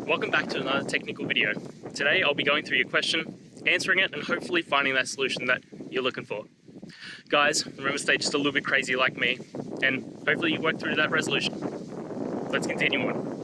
Welcome back to another technical video. Today I'll be going through your question, answering it, and hopefully finding that solution that you're looking for. Guys, remember to stay just a little bit crazy like me, and hopefully you work through that resolution. Let's continue on.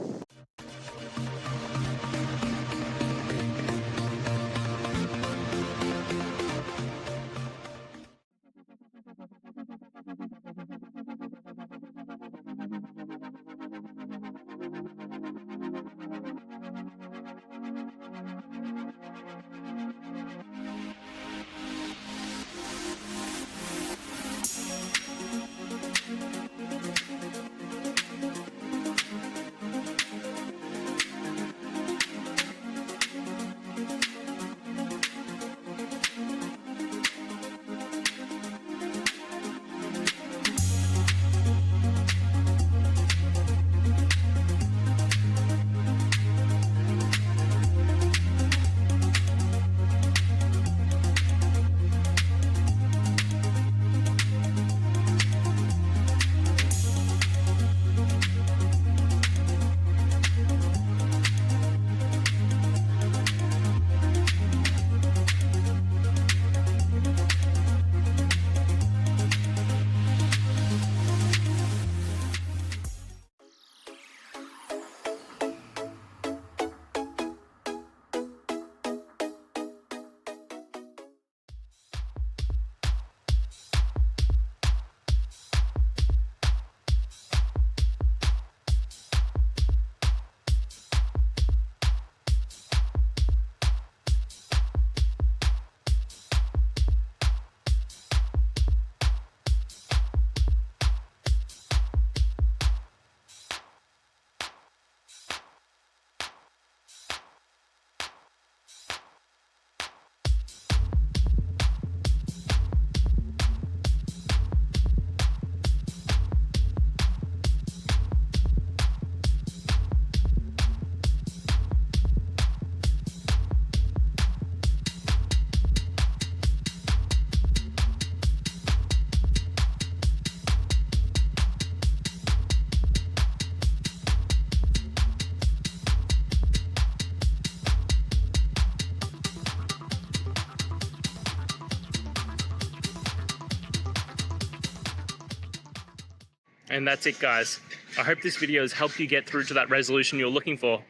And that's it, guys. I hope this video has helped you get through to that resolution you're looking for.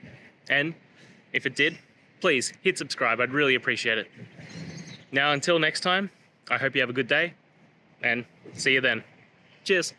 And if it did, please hit subscribe. I'd really appreciate it. Now, until next time, I hope you have a good day and see you then. Cheers.